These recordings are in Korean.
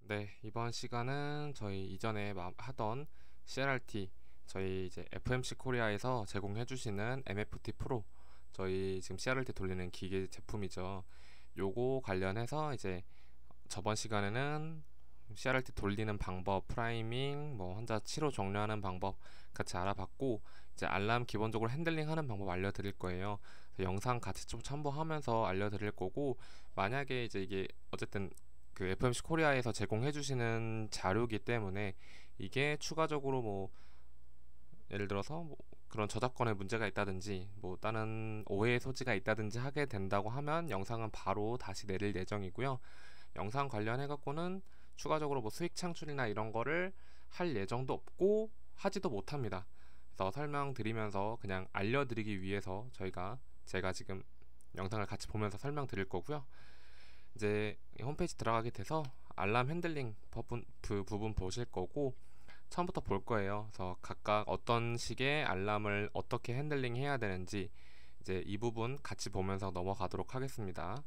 네, 이번 시간은 저희 이전에 하던 CRRT, 저희 이제 FMC 코리아에서 제공해주시는 MFT 프로, 저희 지금 CRRT 돌리는 기계 제품이죠. 요거 관련해서 이제 저번 시간에는 CRRT 돌리는 방법, 프라이밍, 뭐 환자 치료 종료하는 방법 같이 알아봤고, 이제 알람 기본적으로 핸들링하는 방법 알려드릴 거예요. 영상 같이 좀 첨부하면서 알려드릴 거고, 만약에 이제 이게 어쨌든 그 FMC 코리아에서 제공해주시는 자료이기 때문에 이게 추가적으로 뭐 예를 들어서 뭐 그런 저작권에 문제가 있다든지 뭐 다른 오해의 소지가 있다든지 하게 된다고 하면 영상은 바로 다시 내릴 예정이고요. 영상 관련해 갖고는 추가적으로 뭐 수익 창출이나 이런 거를 할 예정도 없고 하지도 못합니다. 그래서 설명드리면서 그냥 알려드리기 위해서 제가 지금 영상을 같이 보면서 설명드릴 거고요. 이제 홈페이지 들어가게 돼서 알람 핸들링 부분 보실 거고 처음부터 볼 거예요. 그래서 각각 어떤 식의 알람을 어떻게 핸들링 해야 되는지 이제 이 부분 같이 보면서 넘어가도록 하겠습니다.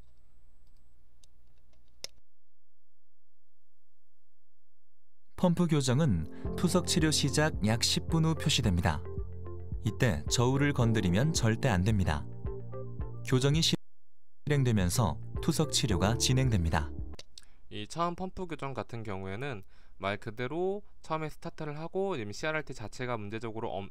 펌프 교정은 투석 치료 시작 약 10분 후 표시됩니다. 이때 저울을 건드리면 절대 안 됩니다. 교정이 실행되면서 투석 치료가 진행됩니다. 이 처음 펌프 교정 같은 경우에는 말 그대로 처음에 스타트를 하고 CRRT 자체가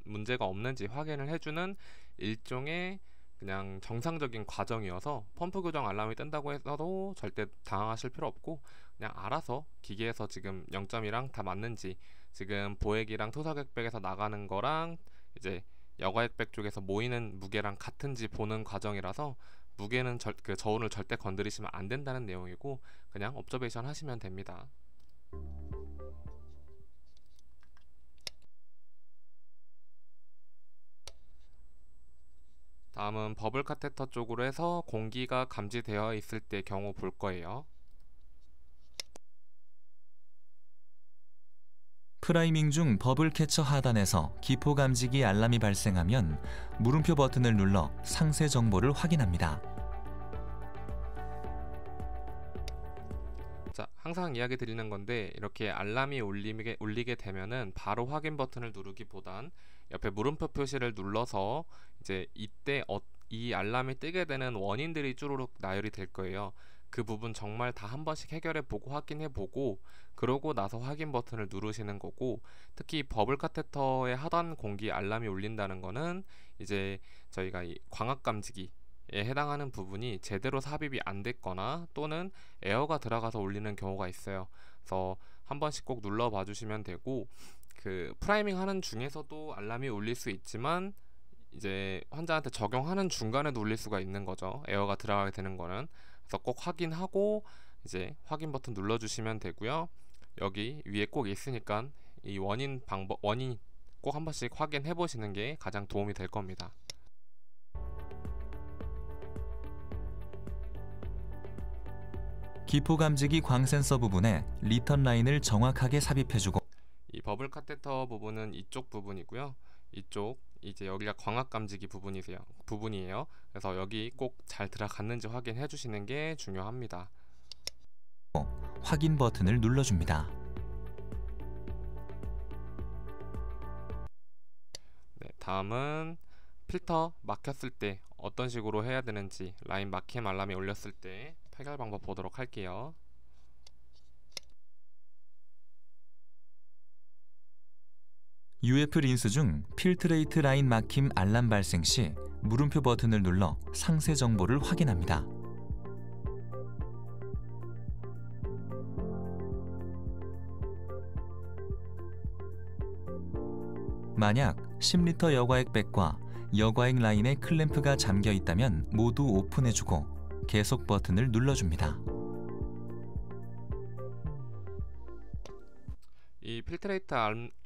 문제가 없는지 확인을 해주는 일종의 그냥 정상적인 과정이어서 펌프 교정 알람이 뜬다고 해서도 절대 당황하실 필요 없고 그냥 알아서 기계에서 지금 0점이랑 다 맞는지 지금 보액이랑 토사액백에서 나가는 거랑 이제 여과액백 쪽에서 모이는 무게랑 같은지 보는 과정이라서 무게는 그 저온을 절대 건드리시면 안 된다는 내용이고 그냥 옵저베이션 하시면 됩니다. 다음은 버블 카테터 쪽으로 해서 공기가 감지되어 있을 때 경우 볼 거예요. 프라이밍 중 버블 캐처 하단에서 기포 감지기 알람이 발생하면 물음표 버튼을 눌러 상세 정보를 확인합니다. 자, 항상 이야기 드리는 건데 이렇게 알람이 울리게 되면은 바로 확인 버튼을 누르기보단 옆에 물음표 표시를 눌러서 이제 이때 이 알람이 뜨게 되는 원인들이 쭈루룩 나열이 될 거예요. 그 부분 정말 다 한 번씩 해결해 보고 확인해 보고 그러고 나서 확인 버튼을 누르시는 거고, 특히 버블 카테터의 하단 공기 알람이 울린다는 거는 이제 저희가 이 광학 감지기 에 해당하는 부분이 제대로 삽입이 안 됐거나 또는 에어가 들어가서 울리는 경우가 있어요. 그래서 한 번씩 꼭 눌러봐 주시면 되고, 그 프라이밍 하는 중에서도 알람이 울릴 수 있지만 이제 환자한테 적용하는 중간에도 울릴 수가 있는 거죠. 에어가 들어가게 되는 거는. 그래서 꼭 확인하고 이제 확인 버튼 눌러 주시면 되고요. 여기 위에 꼭 있으니까 이 원인 꼭 한 번씩 확인해 보시는 게 가장 도움이 될 겁니다. 기포 감지기 광 센서 부분에 리턴 라인을 정확하게 삽입해주고 이 버블 카테터 부분은 이쪽 부분이고요. 이쪽 이제 여기가 광학 감지기 부분이에요. 그래서 여기 꼭 잘 들어갔는지 확인해 주시는 게 중요합니다. 확인 버튼을 눌러줍니다. 네, 다음은 필터 막혔을 때 어떤 식으로 해야 되는지, 라인 막힘 알람이 울렸을 때 해결 방법 보도록 할게요. UF 린스 중 필트레이트 라인 막힘 알람 발생 시 물음표 버튼을 눌러 상세 정보를 확인합니다. 만약 10리터 여과액백과 여과액 라인에 클램프가 잠겨 있다면 모두 오픈해주고 계속 버튼을 눌러줍니다. 이 필트레이트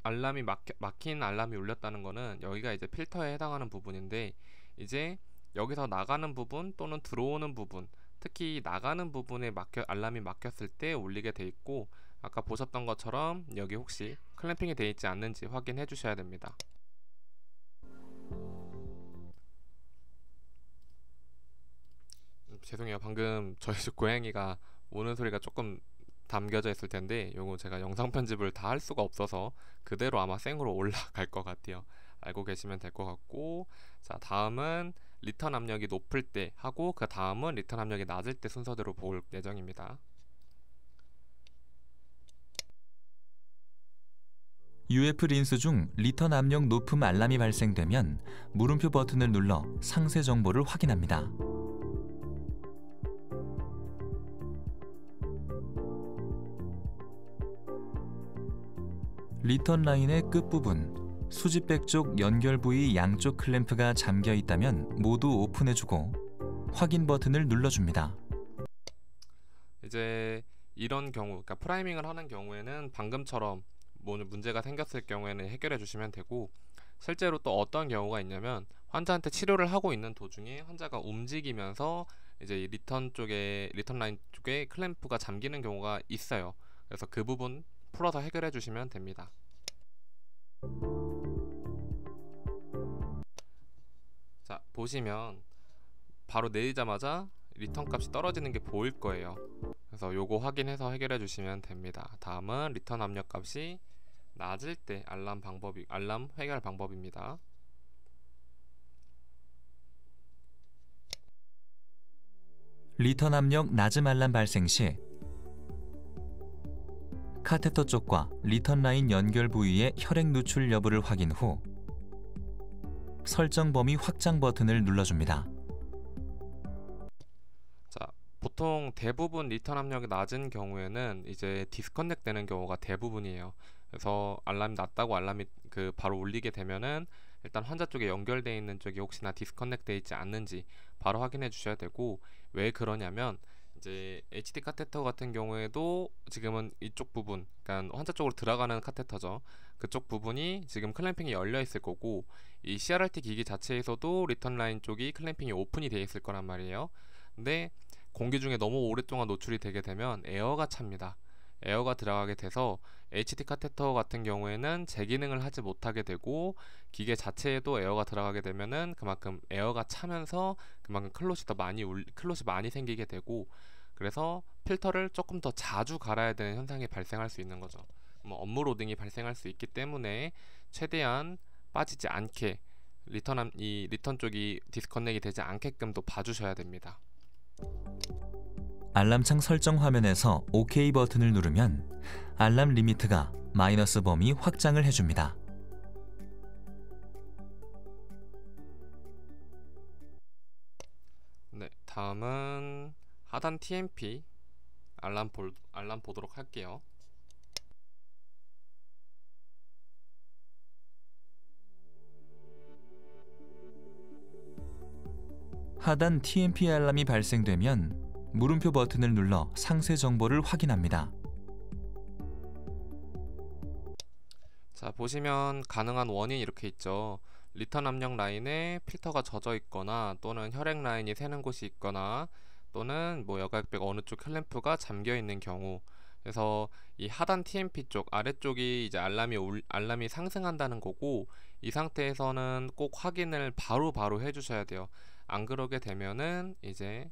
알람이 막힌 알람이 울렸다는 거는 여기가 이제 필터에 해당하는 부분인데, 이제 여기서 나가는 부분 또는 들어오는 부분, 특히 나가는 부분에 알람이 막혔을 때 울리게 돼 있고, 아까 보셨던 것처럼 여기 혹시 클램핑이 되어 있지 않는지 확인해 주셔야 됩니다. 죄송해요. 방금 저희 집 고양이가 우는 소리가 조금 담겨져 있을 텐데 요거 제가 영상 편집을 다 할 수가 없어서 그대로 아마 생으로 올라갈 것 같아요. 알고 계시면 될 것 같고, 자 다음은 리턴 압력이 높을 때 하고 그 다음은 리턴 압력이 낮을 때 순서대로 볼 예정입니다. UF 린스 중 리턴 압력 높음 알람이 발생되면 물음표 버튼을 눌러 상세 정보를 확인합니다. 리턴 라인의 끝부분, 수집백 쪽 연결 부위 양쪽 클램프가 잠겨 있다면 모두 오픈해주고 확인 버튼을 눌러줍니다. 이제 이런 경우, 그러니까 프라이밍을 하는 경우에는 방금처럼 뭐 문제가 생겼을 경우에는 해결해 주시면 되고, 실제로 또 어떤 경우가 있냐면 환자한테 치료를 하고 있는 도중에 환자가 움직이면서 이제 이 리턴 라인 쪽에 클램프가 잠기는 경우가 있어요. 그래서 그 부분 풀어서 해결해 주시면 됩니다. 자, 보시면 바로 내리자마자 리턴 값이 떨어지는 게 보일 거예요. 그래서 요거 확인해서 해결해 주시면 됩니다. 다음은 리턴 압력 값이 낮을 때 알람 해결 방법입니다. 리턴 압력 낮음 알람 발생 시 카테터 쪽과 리턴 라인 연결 부위의 혈액 누출 여부를 확인 후 설정 범위 확장 버튼을 눌러줍니다. 자, 보통 대부분 리턴 압력이 낮은 경우에는 이제 디스커넥트 되는 경우가 대부분이에요. 그래서 알람이 낮다고 알람이 바로 울리게 되면은 일단 환자 쪽에 연결되어 있는 쪽이 혹시나 디스커넥트 되어 있지 않는지 바로 확인해 주셔야 되고, 왜 그러냐면 이제 HD 카테터 같은 경우에도 지금은 이쪽 부분, 그러니까 환자 쪽으로 들어가는 카테터죠. 그쪽 부분이 지금 클램핑이 열려 있을 거고, 이 CRRT 기기 자체에서도 리턴 라인 쪽이 클램핑이 오픈이 되어 있을 거란 말이에요. 근데 공기 중에 너무 오랫동안 노출이 되게 되면 에어가 찹니다. 에어가 들어가게 돼서 HD 카테터 같은 경우에는 재기능을 하지 못하게 되고, 기계 자체에도 에어가 들어가게 되면은 그만큼 에어가 차면서 그만큼 클롯이 많이 생기게 되고, 그래서 필터를 조금 더 자주 갈아야 되는 현상이 발생할 수 있는 거죠. 뭐 업무 로딩이 발생할 수 있기 때문에 최대한 빠지지 않게 이 리턴 쪽이 디스커넥이 되지 않게끔 또 봐주셔야 됩니다. 알람창 설정 화면에서 OK 버튼을 누르면 알람 리미트가 마이너스 범위 확장을 해줍니다. 네, 다음은 하단 TMP 알람 보도록 할게요. 하단 TMP 알람이 발생되면 물음표 버튼을 눌러 상세 정보를 확인합니다. 자, 보시면 가능한 원인이 이렇게 있죠. 리턴 압력 라인에 필터가 젖어 있거나, 또는 혈액 라인이 새는 곳이 있거나, 또는 뭐 여각백 어느 쪽 클램프가 잠겨 있는 경우. 그래서 이 하단 TMP 쪽 아래쪽이 이제 알람이 상승한다는 거고, 이 상태에서는 꼭 확인을 바로 해주셔야 돼요. 안 그러게 되면은 이제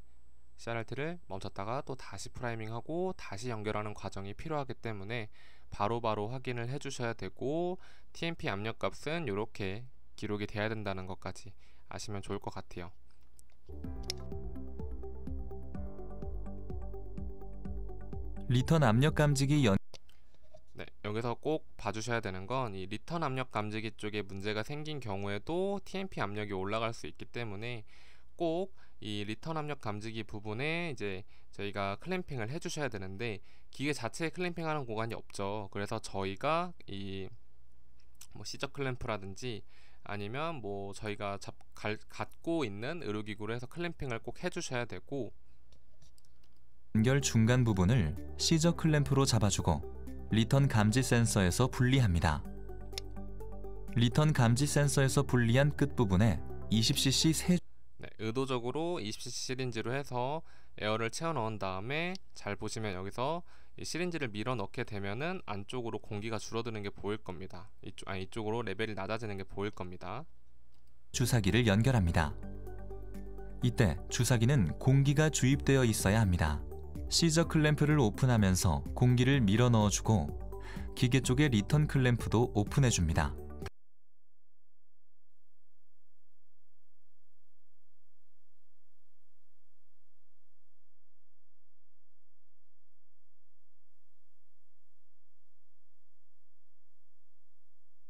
CRRT를 멈췄다가 또 다시 프라이밍하고 다시 연결하는 과정이 필요하기 때문에 바로 확인을 해주셔야 되고, TMP 압력 값은 이렇게 기록이 돼야 된다는 것까지 아시면 좋을 것 같아요. 리턴 압력 감지기 네, 여기서 꼭 봐주셔야 되는 건 이 리턴 압력 감지기 쪽에 문제가 생긴 경우에도 TMP 압력이 올라갈 수 있기 때문에 꼭 이 리턴 압력 감지기 부분에 이제 저희가 클램핑을 해주셔야 되는데, 기계 자체에 클램핑하는 공간이 없죠. 그래서 저희가 이 뭐 시저 클램프라든지 아니면 뭐 저희가 갖고 있는 의료기구로 해서 클램핑을 꼭 해주셔야 되고, 연결 중간 부분을 시저 클램프로 잡아주고 리턴 감지 센서에서 분리합니다. 리턴 감지 센서에서 분리한 끝부분에 20cc 세 네, 의도적으로 20cc 시린지로 해서 에어를 채워 넣은 다음에 잘 보시면 여기서 이 시린지를 밀어 넣게 되면은 안쪽으로 공기가 줄어드는 게 보일 겁니다. 이쪽으로 레벨이 낮아지는 게 보일 겁니다. 주사기를 연결합니다. 이때 주사기는 공기가 주입되어 있어야 합니다. 시저 클램프를 오픈하면서 공기를 밀어 넣어주고 기계 쪽의 리턴 클램프도 오픈해줍니다.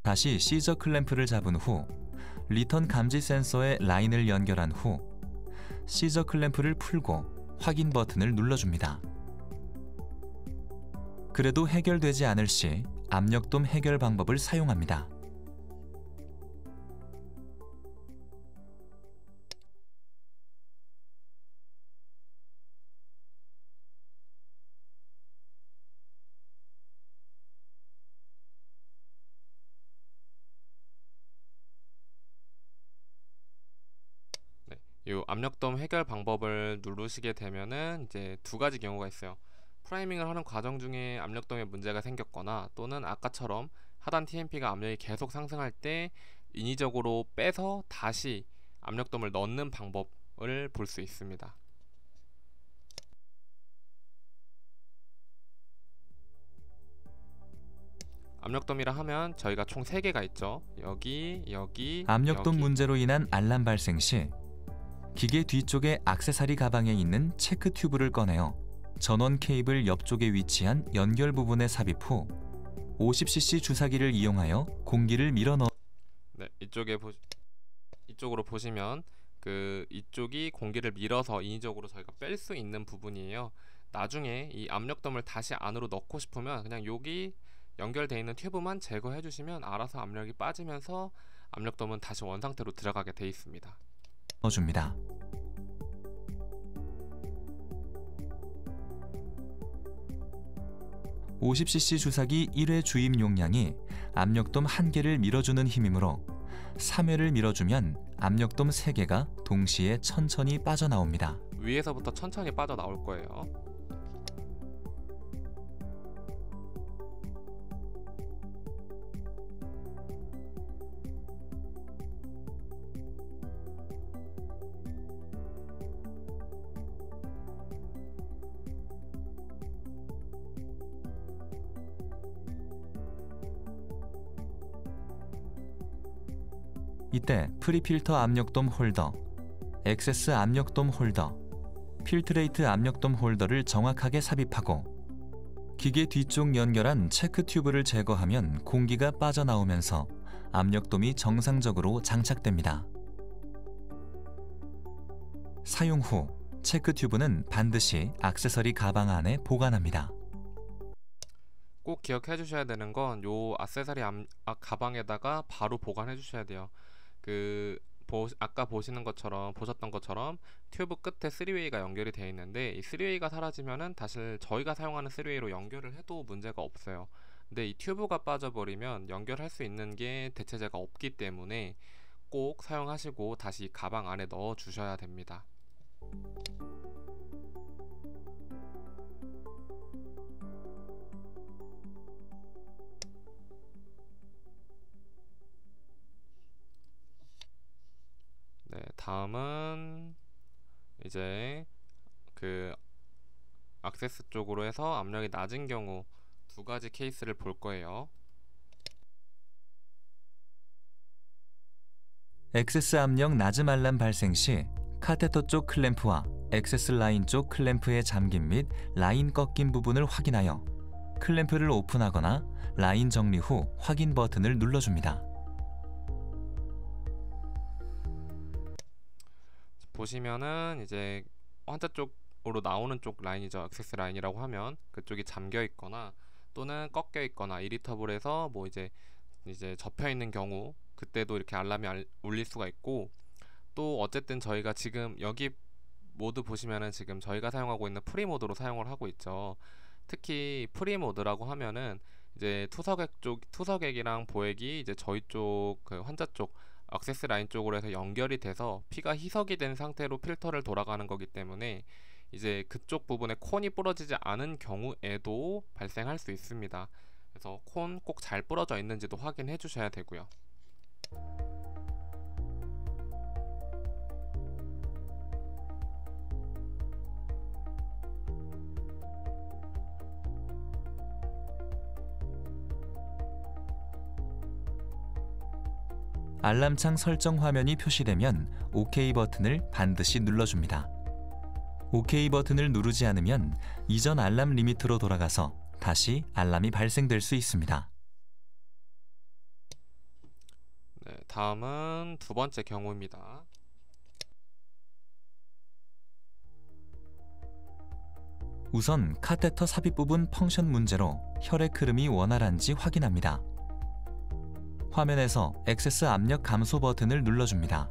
다시 시저 클램프를 잡은 후 리턴 감지 센서에 라인을 연결한 후 시저 클램프를 풀고 확인 버튼을 눌러줍니다. 그래도 해결되지 않을 시 압력돔 해결 방법을 사용합니다. 네, 이 압력돔 해결 방법을 누르시게 되면은 이제 두 가지 경우가 있어요. 프라이밍을 하는 과정 중에 압력돔에 문제가 생겼거나 또는 아까처럼 하단 TMP가 압력이 계속 상승할 때 인위적으로 빼서 다시 압력돔을 넣는 방법을 볼 수 있습니다. 압력돔이라 하면 저희가 총 3개가 있죠. 여기, 압력돔 여기. 문제로 인한 알람 발생 시 기계 뒤쪽의 액세서리 가방에 있는 체크 튜브를 꺼내어 전원 케이블 옆쪽에 위치한 연결 부분에 삽입 후 50cc 주사기를 이용하여 공기를 밀어 넣어 네, 이쪽으로 보시면 이쪽이 공기를 밀어서 인위적으로 저희가 뺄 수 있는 부분이에요. 나중에 이 압력돔을 다시 안으로 넣고 싶으면 그냥 여기 연결되어 있는 튜브만 제거해 주시면 알아서 압력이 빠지면서 압력돔은 다시 원상태로 들어가게 되어 있습니다. 줍니다. (50cc) 주사기 1회 주입 용량이 압력돔 1개를 밀어주는 힘이므로 3회를 밀어주면 압력돔 3개가 동시에 천천히 빠져나옵니다. 위에서부터 천천히 빠져나올 거예요. 이때 프리필터 압력돔 홀더, 액세스 압력돔 홀더, 필트레이트 압력돔 홀더를 정확하게 삽입하고 기계 뒤쪽 연결한 체크 튜브를 제거하면 공기가 빠져나오면서 압력돔이 정상적으로 장착됩니다. 사용 후 체크 튜브는 반드시 액세서리 가방 안에 보관합니다. 꼭 기억해 주셔야 되는 건 요 액세서리 가방에다가 바로 보관해 주셔야 돼요. 아까 보셨던 것처럼 튜브 끝에 3웨이가 연결이 되어 있는데 이 3웨이가 사라지면은 다시 저희가 사용하는 3웨이로 연결을 해도 문제가 없어요. 근데 이 튜브가 빠져버리면 연결할 수 있는 게 대체제가 없기 때문에 꼭 사용하시고 다시 가방 안에 넣어 주셔야 됩니다. 네, 다음은 이제 액세스 쪽으로 해서 압력이 낮은 경우 두 가지 케이스를 볼 거예요. 액세스 압력 낮음 알람 발생 시 카테터 쪽 클램프와 액세스 라인 쪽 클램프의 잠김 및 라인 꺾인 부분을 확인하여 클램프를 오픈하거나 라인 정리 후 확인 버튼을 눌러줍니다. 보시면은 이제 환자 쪽으로 나오는 쪽 라인이죠. 액세스 라인이라고 하면 그쪽이 잠겨 있거나 또는 꺾여 있거나 이리터블해서 뭐 이제 접혀 있는 경우 그때도 이렇게 알람이 울릴 수가 있고, 또 어쨌든 저희가 지금 여기 모드 보시면은 지금 저희가 사용하고 있는 프리 모드로 사용을 하고 있죠. 특히 프리 모드라고 하면은 이제 투석액이랑 보액이 이제 저희 쪽 환자 쪽 액세스 라인 쪽으로 해서 연결이 돼서 피가 희석이 된 상태로 필터를 돌아가는 거기 때문에 이제 그쪽 부분에 콘이 부러지지 않은 경우에도 발생할 수 있습니다. 그래서 콘 꼭 잘 부러져 있는지도 확인해 주셔야 되고요. 알람창 설정 화면이 표시되면 OK 버튼을 반드시 눌러줍니다. OK 버튼을 누르지 않으면 이전 알람 리미트로 돌아가서 다시 알람이 발생될 수 있습니다. 네, 다음은 두 번째 경우입니다. 우선 카테터 삽입 부분 펑션 문제로 혈액 흐름이 원활한지 확인합니다. 화면에서 액세스 압력 감소 버튼을 눌러줍니다.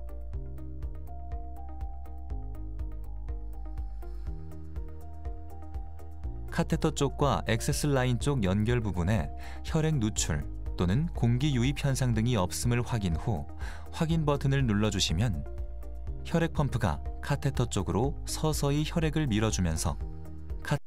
카테터 쪽과 액세스 라인 쪽 연결 부분에 혈액 누출 또는 공기 유입 현상 등이 없음을 확인 후 확인 버튼을 눌러주시면 혈액 펌프가 카테터 쪽으로 서서히 혈액을 밀어주면서 자,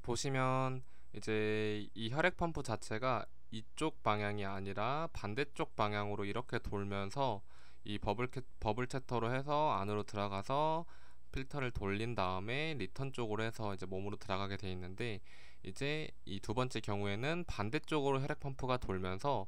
보시면 이제 이 혈액 펌프 자체가 이쪽 방향이 아니라 반대쪽 방향으로 이렇게 돌면서 이 버블 채터로 해서 안으로 들어가서 필터를 돌린 다음에 리턴 쪽으로 해서 이제 몸으로 들어가게 돼 있는데, 이제 이 두 번째 경우에는 반대쪽으로 혈액 펌프가 돌면서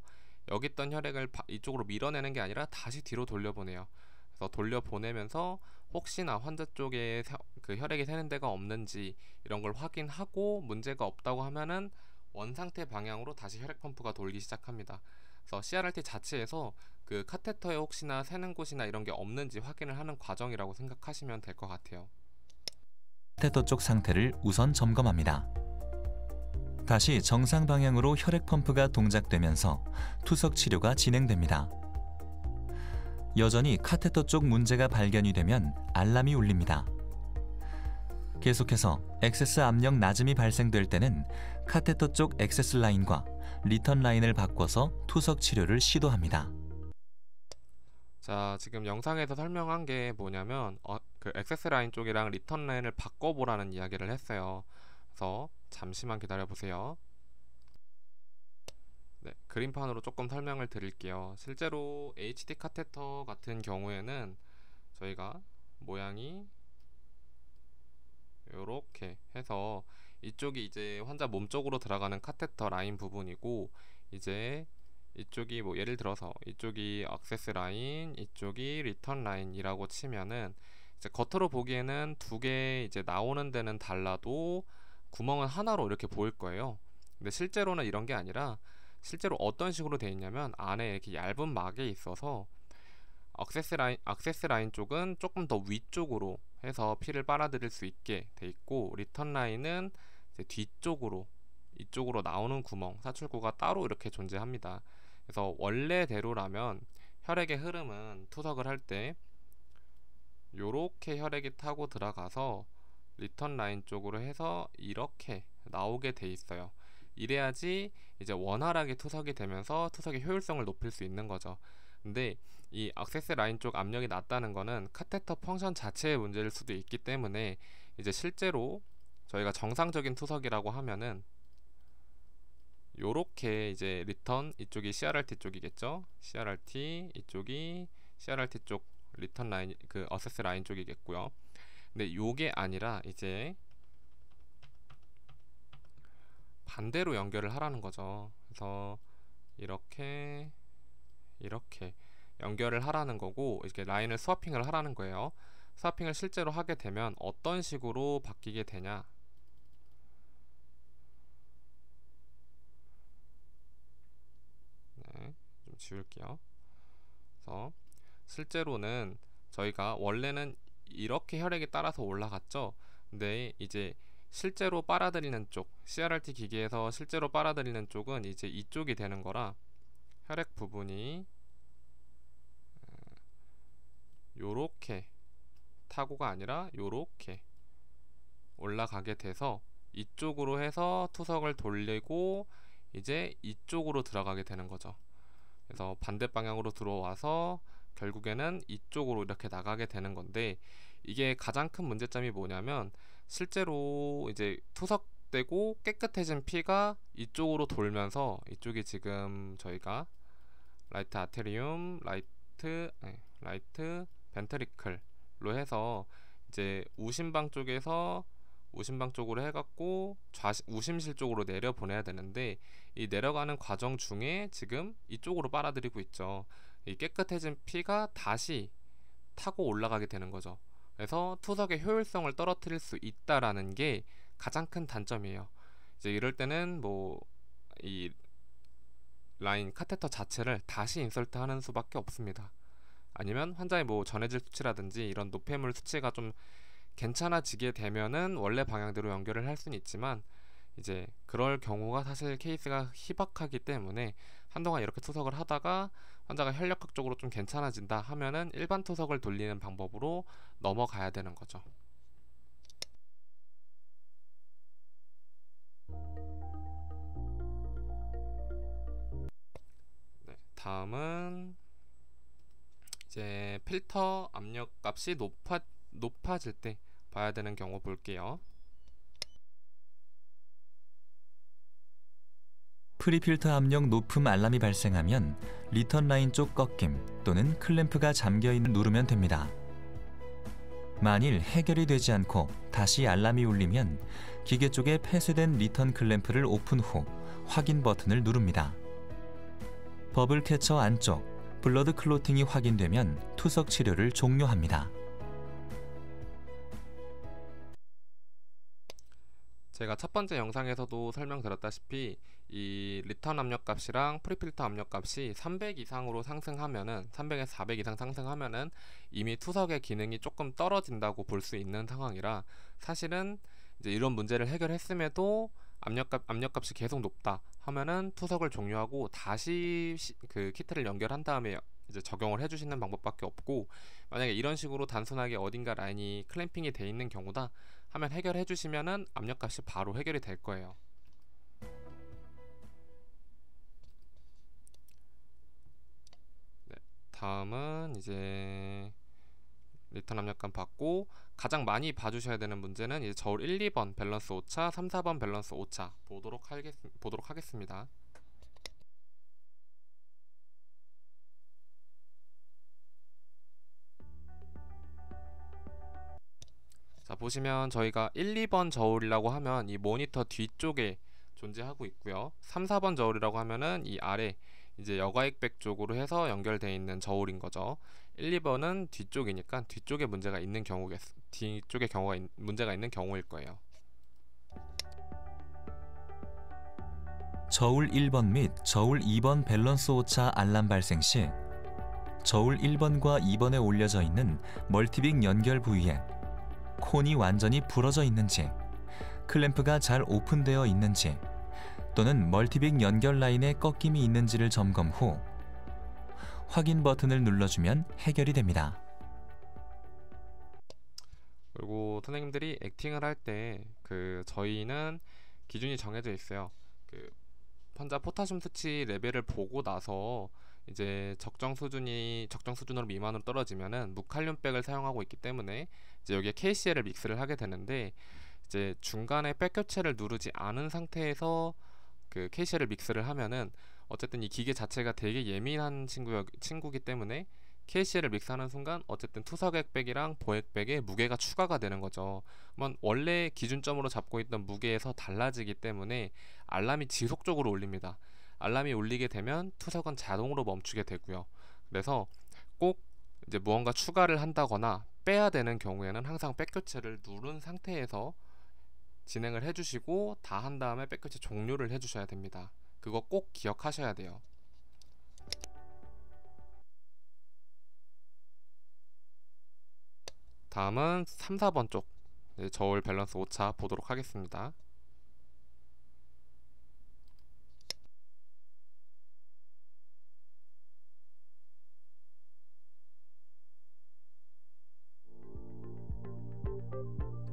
여기 있던 혈액을 이쪽으로 밀어내는 게 아니라 다시 뒤로 돌려보내요. 그래서 돌려보내면서 혹시나 환자 쪽에 그 혈액이 새는 데가 없는지 이런 걸 확인하고 문제가 없다고 하면은 원상태 방향으로 다시 혈액 펌프가 돌기 시작합니다. 그래서 CRRT 자체에서 그 카테터에 혹시나 새는 곳이나 이런 게 없는지 확인을 하는 과정이라고 생각하시면 될 것 같아요. 카테터 쪽 상태를 우선 점검합니다. 다시 정상 방향으로 혈액 펌프가 동작되면서 투석 치료가 진행됩니다. 여전히 카테터 쪽 문제가 발견이 되면 알람이 울립니다. 계속해서 액세스 압력 낮음이 발생될 때는 카테터 쪽 액세스 라인과 리턴 라인을 바꿔서 투석 치료를 시도합니다. 자, 지금 영상에서 설명한 게 뭐냐면 그 액세스 라인 쪽이랑 리턴 라인을 바꿔보라는 이야기를 했어요. 그래서 잠시만 기다려 보세요. 네, 그림판으로 조금 설명을 드릴게요. 실제로 HD 카테터 같은 경우에는 저희가 모양이 이렇게 해서 이쪽이 이제 환자 몸 쪽으로 들어가는 카테터 라인 부분이고, 이제 이쪽이 뭐 예를 들어서 이쪽이 액세스 라인, 이쪽이 리턴 라인이라고 치면은 이제 겉으로 보기에는 두 개 이제 나오는 데는 달라도 구멍은 하나로 이렇게 보일 거예요. 근데 실제로는 이런 게 아니라 실제로 어떤 식으로 되어 있냐면 안에 이렇게 얇은 막이 있어서 액세스 라인 쪽은 조금 더 위쪽으로 해서 피를 빨아들일 수 있게 돼 있고, 리턴 라인은 이제 뒤쪽으로 이쪽으로 나오는 구멍, 사출구가 따로 이렇게 존재합니다. 그래서 원래대로라면 혈액의 흐름은 투석을 할 때 요렇게 혈액이 타고 들어가서 리턴 라인 쪽으로 해서 이렇게 나오게 돼 있어요. 이래야지 이제 원활하게 투석이 되면서 투석의 효율성을 높일 수 있는 거죠. 근데 이 액세스 라인 쪽 압력이 낮다는 거는 카테터 펑션 자체의 문제일 수도 있기 때문에 이제 실제로 저희가 정상적인 투석이라고 하면은 요렇게 이제 리턴 이쪽이 CRRT 쪽이겠죠. CRRT 이쪽이 CRRT 쪽 리턴 라인 그 어세스 라인 쪽이겠고요. 근데 요게 아니라 이제 반대로 연결을 하라는 거죠. 그래서 이렇게 연결을 하라는 거고, 이렇게 라인을 스와핑을 하라는 거예요. 스와핑을 실제로 하게 되면 어떤 식으로 바뀌게 되냐, 네, 좀 지울게요. 그래서 실제로는 저희가 원래는 이렇게 혈액이 따라서 올라갔죠. 근데 이제 실제로 빨아들이는 쪽, CRRT 기계에서 실제로 빨아들이는 쪽은 이제 이쪽이 되는 거라 혈액 부분이 요렇게 타고가 아니라 요렇게 올라가게 돼서 이쪽으로 해서 투석을 돌리고 이제 이쪽으로 들어가게 되는 거죠. 그래서 반대 방향으로 들어와서 결국에는 이쪽으로 이렇게 나가게 되는 건데, 이게 가장 큰 문제점이 뭐냐면 실제로 이제 투석되고 깨끗해진 피가 이쪽으로 돌면서 이쪽이 지금 저희가 라이트 아테리움, 라이트 벤트리클로 해서 이제 우심방 쪽에서 우심방 쪽으로 해갖고 우심실 쪽으로 내려 보내야 되는데, 이 내려가는 과정 중에 지금 이쪽으로 빨아들이고 있죠. 이 깨끗해진 피가 다시 타고 올라가게 되는 거죠. 그래서 투석의 효율성을 떨어뜨릴 수 있다라는 게 가장 큰 단점이에요. 이제 이럴 때는 뭐 이 라인 카테터 자체를 다시 인설트하는 수밖에 없습니다. 아니면 환자의 뭐 전해질 수치라든지 이런 노폐물 수치가 좀 괜찮아지게 되면은 원래 방향대로 연결을 할 수는 있지만, 이제 그럴 경우가 사실 케이스가 희박하기 때문에 한동안 이렇게 투석을 하다가 환자가 혈력학 적으로 좀 괜찮아진다 하면은 일반 투석을 돌리는 방법으로 넘어가야 되는 거죠. 네, 다음은 이제 필터 압력 값이 높아질 때 봐야 되는 경우 볼게요. 프리필터 압력 높음 알람이 발생하면 리턴 라인 쪽 꺾임 또는 클램프가 잠겨있는 누르면 됩니다. 만일 해결이 되지 않고 다시 알람이 울리면 기계 쪽에 폐쇄된 리턴 클램프를 오픈 후 확인 버튼을 누릅니다. 버블 캐처 안쪽 블러드 클로팅이 확인되면 투석 치료를 종료합니다. 제가 첫 번째 영상에서도 설명드렸다시피 이 리턴 압력값이랑 프리필터 압력값이 300 이상으로 상승하면은 300에서 400 이상 상승하면은 이미 투석의 기능이 조금 떨어진다고 볼 수 있는 상황이라, 사실은 이제 이런 문제를 해결했음에도 압력값이 계속 높다 하면은 투석을 종료하고 다시 그 키트를 연결한 다음에 이제 적용을 해주시는 방법밖에 없고, 만약에 이런 식으로 단순하게 어딘가 라인이 클램핑이 돼 있는 경우다 하면 해결해 주시면은 압력값이 바로 해결이 될 거예요. 네, 다음은 이제 리턴 압력값 받고 가장 많이 봐주셔야 되는 문제는 이제 저울 1, 2번 밸런스 오차, 3, 4번 밸런스 오차 보도록 하겠습니다. 자, 보시면 저희가 1, 2번 저울이라고 하면 이 모니터 뒤쪽에 존재하고 있고요. 3, 4번 저울이라고 하면은 이 아래 이제 여과액백 쪽으로 해서 연결되어 있는 저울인 거죠. 1, 2번은 뒤쪽이니까 뒤쪽에 문제가 있는 문제가 있는 경우일 거예요. 저울 1번 및 저울 2번 밸런스 오차 알람 발생 시 저울 1번과 2번에 올려져 있는 멀티빅 연결 부위에 콘이 완전히 부러져 있는지, 클램프가 잘 오픈되어 있는지 또는 멀티빅 연결 라인에 꺾임이 있는지를 점검 후 확인 버튼을 눌러주면 해결이 됩니다. 그리고 선생님들이 액팅을 할 때 저희는 기준이 정해져 있어요. 환자 포타슘 수치 레벨을 보고 나서 이제 적정 수준으로 미만으로 떨어지면은 무칼륨백을 사용하고 있기 때문에 이제 여기에 KCl을 믹스를 하게 되는데, 이제 중간에 백 교체를 누르지 않은 상태에서 그 KCl을 믹스를 하면은 어쨌든 이 기계 자체가 되게 예민한 친구기 때문에 KCl을 믹스하는 순간 어쨌든 투석액백이랑 보액백에 무게가 추가가 되는 거죠. 그러면 원래 기준점으로 잡고 있던 무게에서 달라지기 때문에 알람이 지속적으로 울립니다. 알람이 울리게 되면 투석은 자동으로 멈추게 되고요. 그래서 꼭 이제 무언가 추가를 한다거나 빼야 되는 경우에는 항상 백교체를 누른 상태에서 진행을 해주시고 다 한 다음에 백교체 종료를 해주셔야 됩니다. 그거 꼭 기억하셔야 돼요. 다음은 3, 4번 쪽 저울 밸런스 오차 보도록 하겠습니다.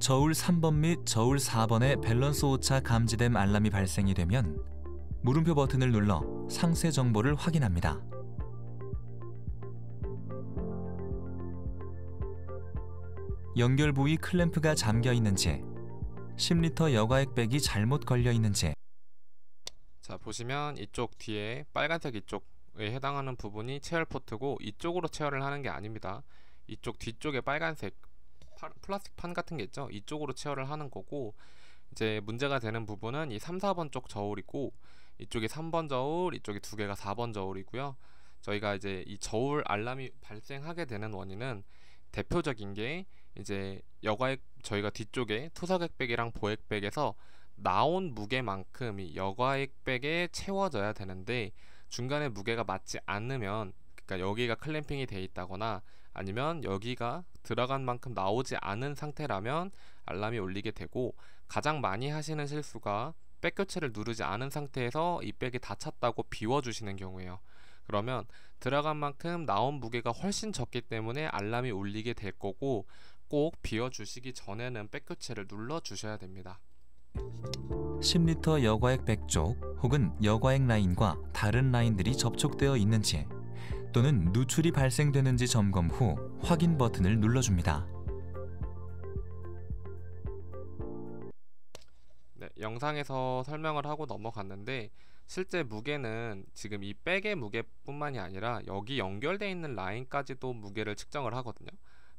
저울 3번 및 저울 4번의 밸런스 오차 감지됨 알람이 발생이 되면 물음표 버튼을 눌러 상세 정보를 확인합니다. 연결 부위 클램프가 잠겨 있는지, 10리터 여과액백이 잘못 걸려 있는지. 자, 보시면 이쪽 뒤에 빨간색 이쪽에 해당하는 부분이 체열 포트고 이쪽으로 체열을 하는 게 아닙니다. 이쪽 뒤쪽에 빨간색 플라스틱 판 같은 게 있죠. 이쪽으로 체열을 하는 거고, 이제 문제가 되는 부분은 이 3, 4번 쪽 저울이고, 이쪽이 3번 저울, 이쪽이 두 개가 4번 저울이고요. 저희가 이제 이 저울 알람이 발생하게 되는 원인은 대표적인 게 이제 여과액 저희가 뒤쪽에 투석액백이랑 보액백에서 나온 무게만큼 이 여과액백에 채워져야 되는데 중간에 무게가 맞지 않으면, 그러니까 여기가 클램핑이 돼 있다거나 아니면 여기가 들어간 만큼 나오지 않은 상태라면 알람이 울리게 되고, 가장 많이 하시는 실수가 백 교체를 누르지 않은 상태에서 이 백이 다 찼다고 비워주시는 경우예요. 그러면 들어간 만큼 나온 무게가 훨씬 적기 때문에 알람이 울리게 될 거고, 꼭 비워주시기 전에는 백 교체를 눌러주셔야 됩니다. 10리터 여과액 백 쪽 혹은 여과액 라인과 다른 라인들이 접촉되어 있는지 또는 누출이 발생되는지 점검 후 확인 버튼을 눌러줍니다. 네, 영상에서 설명을 하고 넘어갔는데 실제 무게는 지금 이 백의 무게뿐만이 아니라 여기 연결되어 있는 라인까지도 무게를 측정을 하거든요.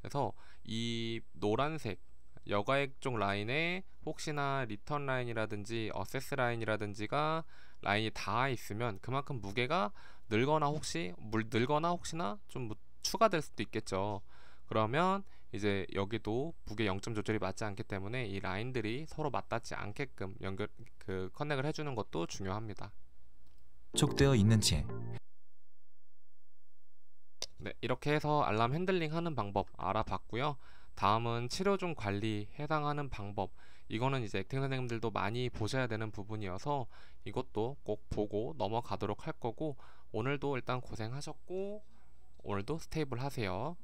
그래서 이 노란색 여과액 쪽 라인에 혹시나 리턴 라인이라든지 어세스 라인이라든지가 라인이 닿아 있으면 그만큼 무게가 늘거나 혹시나 좀 추가될 수도 있겠죠. 그러면 이제 여기도 무게 0점 조절이 맞지 않기 때문에 이 라인들이 서로 맞닿지 않게끔 커넥을 해주는 것도 중요합니다. 접촉되어 있는지 네, 이렇게 해서 알람 핸들링 하는 방법 알아봤고요. 다음은 치료 중 관리 해당하는 방법, 이거는 이제 액팅 선생님들도 많이 보셔야 되는 부분이어서 이것도 꼭 보고 넘어가도록 할 거고, 오늘도 일단 고생하셨고 오늘도 스테이블 하세요.